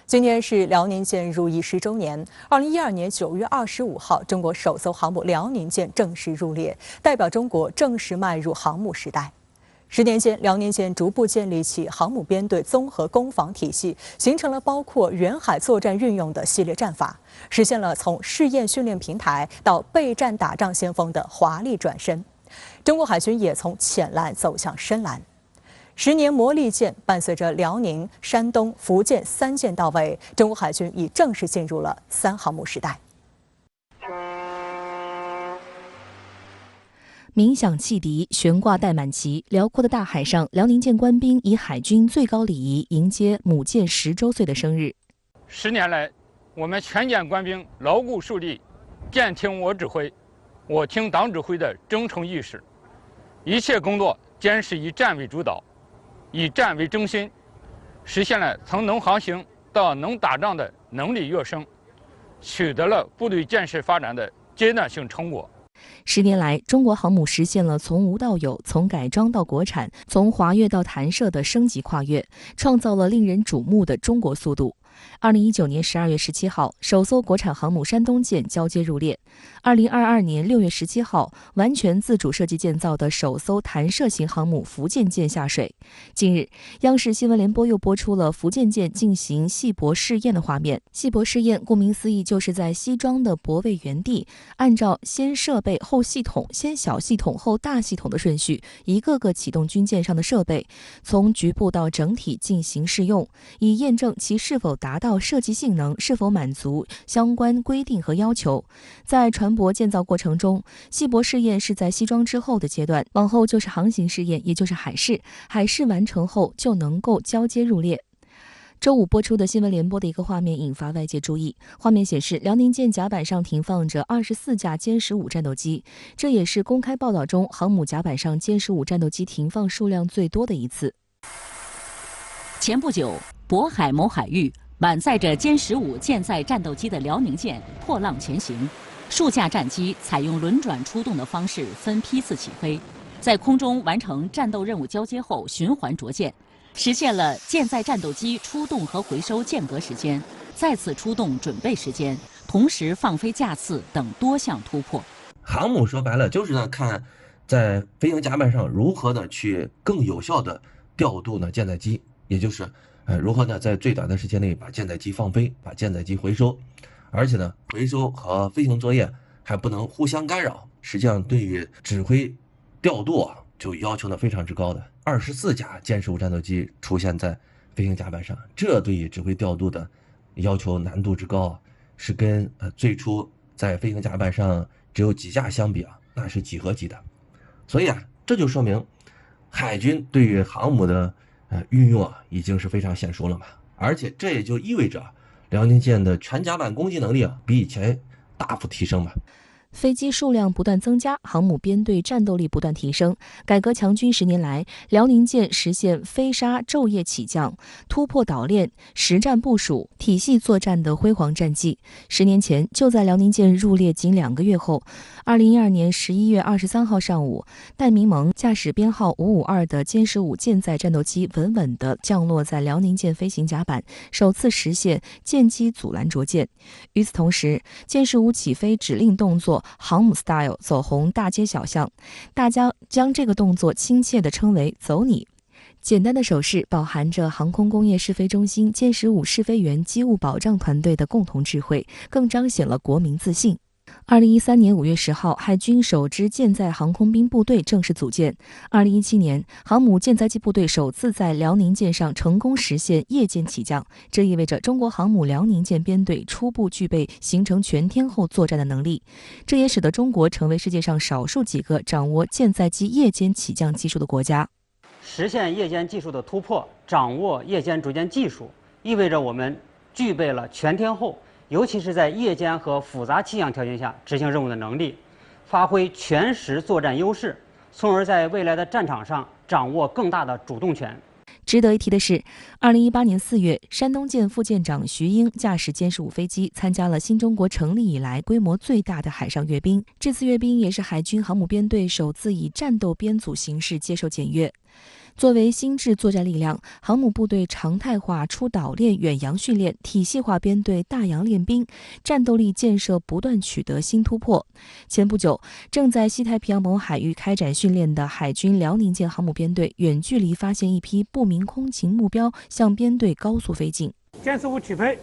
今天是辽宁舰入役10周年。2012年9月25号，中国首艘航母辽宁舰正式入列，代表中国正式迈入航母时代。10年间，辽宁舰逐步建立起航母编队综合攻防体系，形成了包括远海作战运用的系列战法，实现了从试验训练平台到备战打仗先锋的华丽转身。中国海军也从浅蓝走向深蓝。10年磨砺剑伴随着辽宁、山东、福建3舰到位，中国海军已正式进入了3航母时代。鸣响汽笛，悬挂带满旗，辽阔的大海上，辽宁舰官兵以海军最高礼仪迎接母舰10周岁的生日。10年来，我们全舰官兵牢固树立“舰听我指挥，我听党指挥”的忠诚意识，一切工作坚持以战为主导，以战为中心，实现了从能航行到能打仗的能力跃升，取得了部队建设发展的阶段性成果。10年来，中国航母实现了从无到有、从改装到国产、从滑跃到弹射的升级跨越，创造了令人瞩目的中国速度。2019年12月17号，首艘国产航母山东舰交接入列。2022年6月17号，完全自主设计建造的首艘弹射型航母福建舰下水。近日，央视新闻联播又播出了福建舰进行细泊试验的画面。细泊试验顾名思义，就是在西装的泊位原地，按照先设备后系统、先小系统后大系统的顺序，一个个启动军舰上的设备，从局部到整体进行试用，以验证其是否达到设计性能，是否满足相关规定和要求。在船舶建造过程中，细泊试验是在西装之后的阶段，往后就是航行试验，也就是海试。海试完成后就能够交接入列。周五播出的新闻联播的一个画面引发外界注意。画面显示，辽宁舰甲板上停放着24架歼15战斗机，这也是公开报道中航母甲板上歼15战斗机停放数量最多的一次。前不久，渤海某海域满载着歼15舰载战斗机的辽宁舰破浪前行，数架战机采用轮转出动的方式分批次起飞，在空中完成战斗任务交接后循环着舰，实现了舰载战斗机出动和回收间隔时间、再次出动准备时间、同时放飞架次等多项突破。航母说白了就是呢，看在飞行甲板上如何的去更有效的调度呢舰载机，也就是如何呢在最短的时间内把舰载机放飞，把舰载机回收，而且呢回收和飞行作业还不能互相干扰。实际上对于指挥调度就要求呢非常之高的，24架歼15战斗机出现在飞行甲板上，这对于指挥调度的要求难度之高是跟最初在飞行甲板上只有几架相比那是几何级的。所以这就说明海军对于航母的运用已经是非常娴熟了嘛，而且这也就意味着辽宁舰的全甲板攻击能力比以前大幅提升嘛。飞机数量不断增加，航母编队战斗力不断提升。改革强军10年来，辽宁舰实现飞沙昼夜起降、突破岛链、实战部署、体系作战的辉煌战绩。10年前，就在辽宁舰入列仅2个月后，2012年11月23号上午，戴明盟驾驶编号552的歼15舰载战斗机稳稳地降落在辽宁舰飞行甲板，首次实现舰机阻拦着舰。与此同时，歼15起飞指令动作航母 style 走红大街小巷，大家将这个动作亲切地称为走你。简单的手势饱含着航空工业试飞中心歼15试飞员机务保障团队的共同智慧，更彰显了国民自信。2013年5月10号，海军首支舰载航空兵部队正式组建。2017年，航母舰载机部队首次在辽宁舰上成功实现夜间起降，这意味着中国航母辽宁舰编队初步具备形成全天候作战的能力。这也使得中国成为世界上少数几个掌握舰载机夜间起降技术的国家。实现夜间技术的突破，掌握夜间逐舰技术，意味着我们具备了全天候，尤其是在夜间和复杂气象条件下执行任务的能力，发挥全时作战优势，从而在未来的战场上掌握更大的主动权。值得一提的是，2018年4月，山东舰副舰长徐英驾驶歼15飞机参加了新中国成立以来规模最大的海上阅兵。这次阅兵也是海军航母编队首次以战斗编组形式接受检阅。作为新制作战力量，航母部队常态化出岛练、远洋训练，体系化编队大洋练兵，战斗力建设不断取得新突破。前不久，正在西太平洋某海域开展训练的海军辽宁舰航母编队，远距离发现一批不明空勤目标，向编队高速飞近。歼15起飞，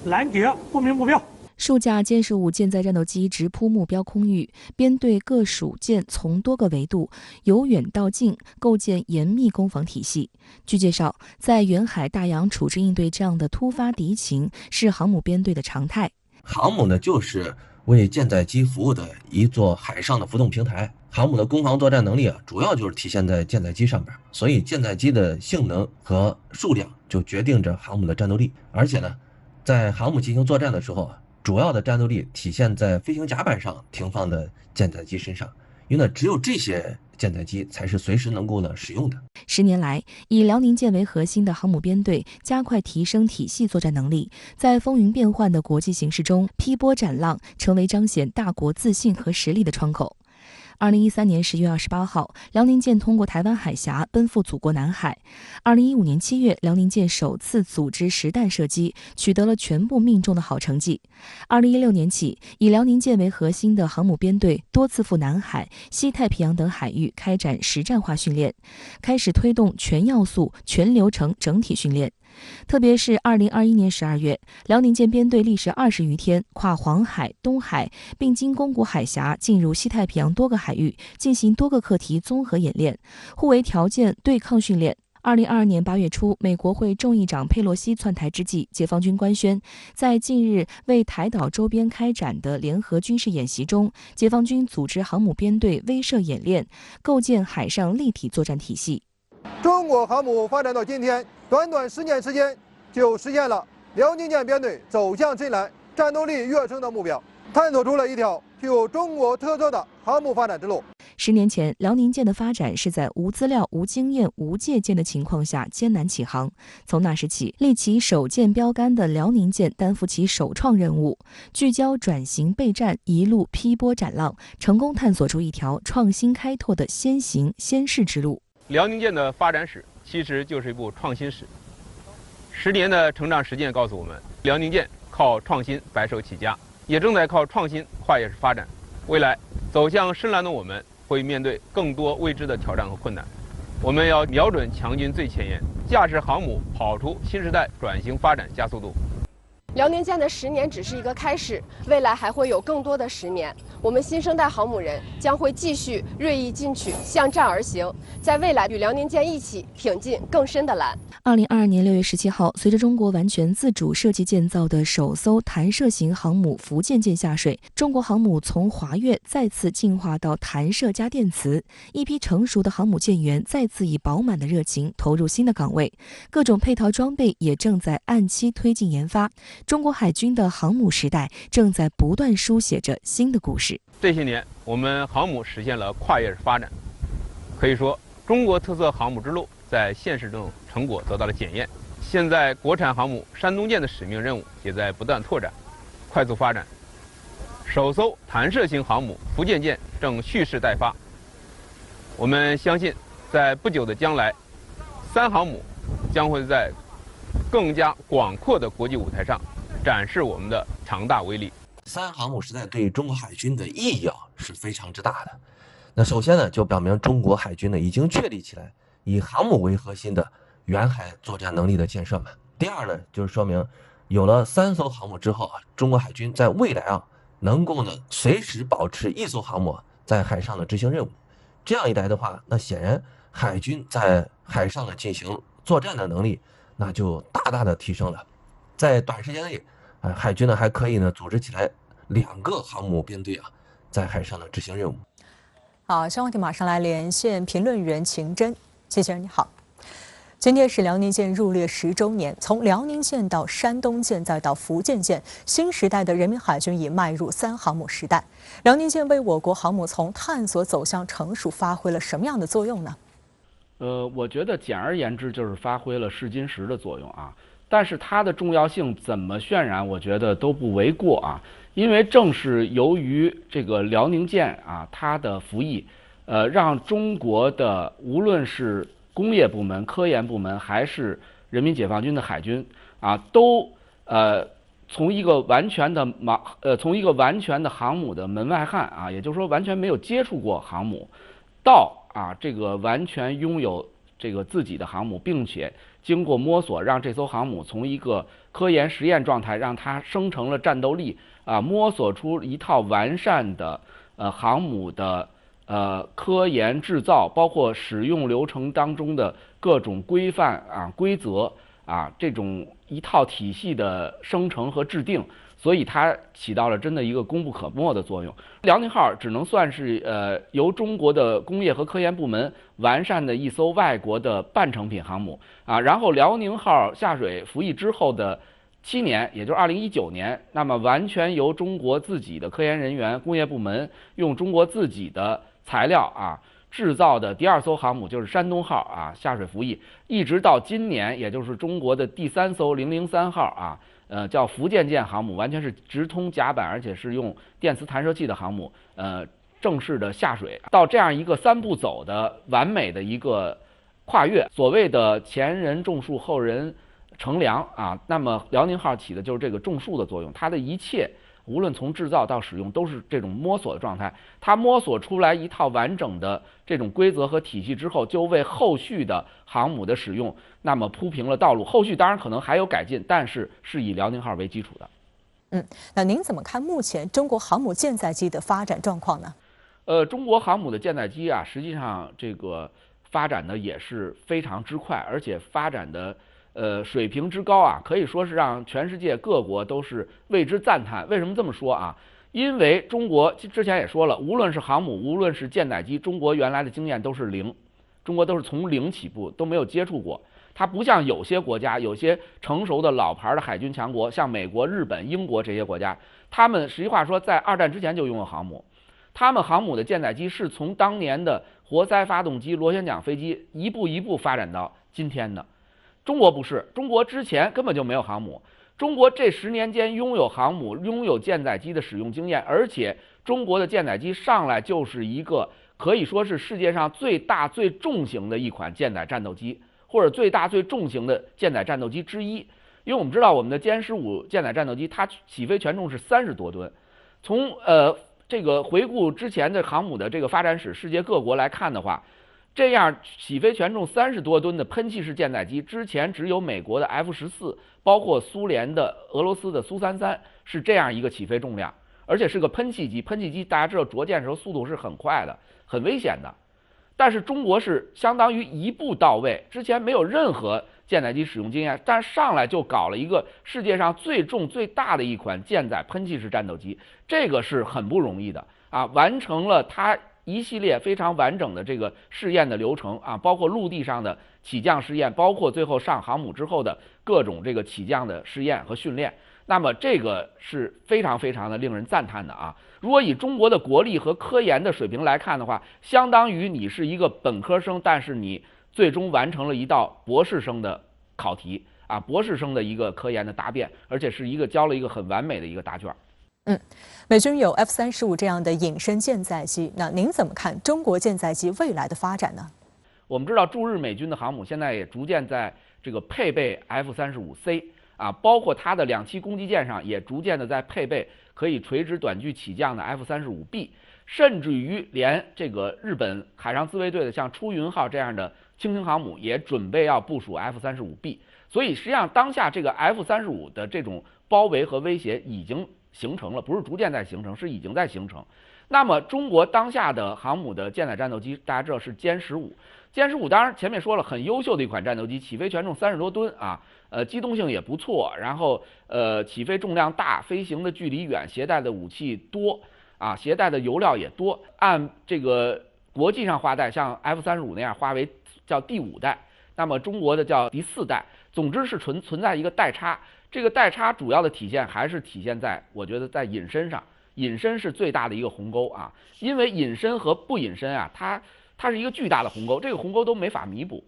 拦截不明目标。数架歼15舰载战斗机直扑目标空域，编队各属舰从多个维度由远到近构建严密攻防体系。据介绍，在远海、大洋处置应对这样的突发敌情是航母编队的常态。航母呢，就是为舰载机服务的一座海上的浮动平台。航母的攻防作战能力啊，主要就是体现在舰载机上边，所以舰载机的性能和数量就决定着航母的战斗力。而且呢，在航母进行作战的时候啊，主要的战斗力体现在飞行甲板上停放的舰载机身上，因为呢，只有这些舰载机才是随时能够呢使用的。10年来，以辽宁舰为核心的航母编队加快提升体系作战能力，在风云变幻的国际形势中劈波斩浪，成为彰显大国自信和实力的窗口。2013年10月28号，辽宁舰通过台湾海峡奔赴祖国南海。2015年7月，辽宁舰首次组织实弹射击，取得了全部命中的好成绩。2016年起，以辽宁舰为核心的航母编队多次赴南海、西太平洋等海域开展实战化训练，开始推动全要素、全流程整体训练。特别是2021年12月，辽宁舰编队历时20余天，跨黄海、东海，并经宫古海峡进入西太平洋多个海域，进行多个课题综合演练、互为条件对抗训练。2022年8月初，美国会众议长佩洛西窜台之际，解放军官宣，在近日为台岛周边开展的联合军事演习中，解放军组织航母编队威慑演练，构建海上立体作战体系。中国航母发展到今天，短短10年时间就实现了辽宁舰编队走向深蓝、战斗力跃升的目标，探索出了一条具有中国特色的航母发展之路。10年前，辽宁舰的发展是在无资料、无经验、无借鉴的情况下艰难起航。从那时起，立起首舰标杆的辽宁舰担负起首创任务，聚焦转型备战，一路劈波斩浪，成功探索出一条创新开拓的先行先试之路。辽宁舰的发展史其实就是一部创新史。10年的成长实践告诉我们，辽宁舰靠创新白手起家，也正在靠创新跨越式发展。未来走向深蓝的我们，会面对更多未知的挑战和困难。我们要瞄准强军最前沿，驾驶航母跑出新时代转型发展加速度。辽宁舰的10年只是一个开始，未来还会有更多的10年。我们新生代航母人将会继续锐意进取，向战而行，在未来与辽宁舰一起挺进更深的蓝。2022年6月17号，随着中国完全自主设计建造的首艘弹射型航母福建舰下水，中国航母从华跃再次进化到弹射加电磁，一批成熟的航母舰员再次以饱满的热情投入新的岗位，各种配套装备也正在按期推进研发。中国海军的航母时代正在不断书写着新的故事。这些年，我们航母实现了跨越式发展，可以说，中国特色航母之路在现实中成果得到了检验。现在，国产航母山东舰的使命任务也在不断拓展、快速发展。首艘弹射型航母福建舰正蓄势待发。我们相信，在不久的将来，3航母将会在更加广阔的国际舞台上展示我们的强大威力。3航母时代对中国海军的意义是非常之大的。那首先呢，就表明中国海军呢已经确立起来以航母为核心的远海作战能力的建设嘛。第二呢，就是说明有了3艘航母之后中国海军在未来能够呢随时保持1艘航母在海上的执行任务。这样一来的话，那显然海军在海上的进行作战的能力那就大大的提升了。在短时间内，海军呢还可以呢组织起来2个航母编队在海上的执行任务。好，相关题马上来连线评论员秦真。秦先生你好，今天是辽宁舰入列10周年，从辽宁舰到山东舰再到福建舰，新时代的人民海军已迈入3航母时代。辽宁舰为我国航母从探索走向成熟发挥了什么样的作用呢？我觉得简而言之就是发挥了试金石的作用但是它的重要性怎么渲染，我觉得都不为过因为正是由于这个辽宁舰它的服役，让中国的无论是工业部门、科研部门，还是人民解放军的海军啊，都从一个完全的航母的门外汉啊，也就是说完全没有接触过航母，到这个完全拥有这个自己的航母，并且经过摸索，让这艘航母从一个科研实验状态，让它生成了战斗力摸索出一套完善的航母的科研制造，包括使用流程当中的各种规范规则这种一套体系的生成和制定，所以它起到了真的一个功不可没的作用。辽宁号只能算是由中国的工业和科研部门完善的一艘外国的半成品航母然后辽宁号下水服役之后的7年，也就是2019年，那么完全由中国自己的科研人员、工业部门用中国自己的材料制造的第2艘航母就是山东号下水服役，一直到今年，也就是中国的第3艘003号叫福建舰航母，完全是直通甲板，而且是用电磁弹射器的航母，正式的下水，到这样一个3步走的完美的一个跨越，所谓的前人种树，后人乘凉那么辽宁号起的就是这个种树的作用，它的一切无论从制造到使用都是这种摸索的状态，它摸索出来一套完整的这种规则和体系之后，就为后续的航母的使用那么铺平了道路。后续当然可能还有改进，但是是以辽宁号为基础的。那您怎么看目前中国航母舰载机的发展状况呢？中国航母的舰载机实际上这个发展的也是非常之快，而且发展的水平之高可以说是让全世界各国都是为之赞叹。为什么这么说因为中国之前也说了，无论是航母，无论是舰载机，中国原来的经验都是零，中国都是从零起步，都没有接触过。它不像有些国家，有些成熟的老牌的海军强国，像美国、日本、英国这些国家，他们实际话说在2战之前就拥有航母，他们航母的舰载机是从当年的活塞发动机、螺旋桨飞机一步一步发展到今天的。中国不是，中国之前根本就没有航母，中国这10年间拥有航母，拥有舰载机的使用经验，而且中国的舰载机上来就是一个可以说是世界上最大最重型的一款舰载战斗机，或者最大最重型的舰载战斗机之一。因为我们知道我们的歼15舰载战斗机它起飞权重是30多吨，从这个回顾之前的航母的这个发展史，世界各国来看的话，这样起飞权重30多吨的喷气式舰载机，之前只有美国的 F-14，包括苏联的、俄罗斯的苏33是这样一个起飞重量，而且是个喷气机。喷气机大家知道着舰的时候速度是很快的，很危险的。但是中国是相当于一步到位，之前没有任何舰载机使用经验，但上来就搞了一个世界上最重最大的一款舰载喷气式战斗机，这个是很不容易的完成了它一系列非常完整的这个试验的流程包括陆地上的起降试验，包括最后上航母之后的各种这个起降的试验和训练。那么这个是非常非常的令人赞叹的如果以中国的国力和科研的水平来看的话，相当于你是一个本科生，但是你最终完成了一道博士生的考题博士生的一个科研的答辩，而且是交了一个很完美的一个答卷。美军有 F-35这样的隐身舰载机，那您怎么看中国舰载机未来的发展呢？我们知道驻日美军的航母现在也逐渐在这个配备 F-35C包括它的2栖攻击舰上也逐渐的在配备可以垂直短距起降的 F-35B， 甚至于连这个日本海上自卫队的像出云号这样的轻型航母也准备要部署 F-35B。 所以实际上当下这个 F-35的这种包围和威胁已经形成了，不是逐渐在形成，是已经在形成。那么中国当下的航母的舰载战斗机大家知道是歼15，歼15当然前面说了很优秀的一款战斗机，起飞权重30多吨机动性也不错，然后起飞重量大，飞行的距离远，携带的武器多携带的油料也多。按这个国际上划代，像 F-35那样划为叫第5代，那么中国的叫第4代。总之是存在一个代差，这个代差主要的体现还是体现在我觉得在隐身上，隐身是最大的一个鸿沟因为隐身和不隐身它是一个巨大的鸿沟，这个鸿沟都没法弥补。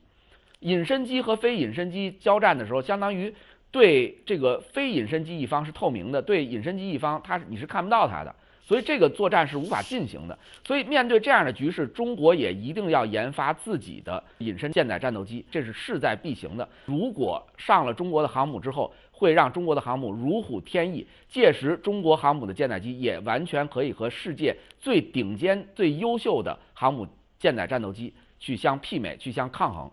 隐身机和非隐身机交战的时候，相当于对这个非隐身机一方是透明的，对隐身机一方你是看不到它的，所以这个作战是无法进行的。所以面对这样的局势，中国也一定要研发自己的隐身舰载战斗机，这是势在必行的。如果上了中国的航母之后，会让中国的航母如虎添翼，届时中国航母的舰载机也完全可以和世界最顶尖、最优秀的航母舰载战斗机去相媲美、去相抗衡。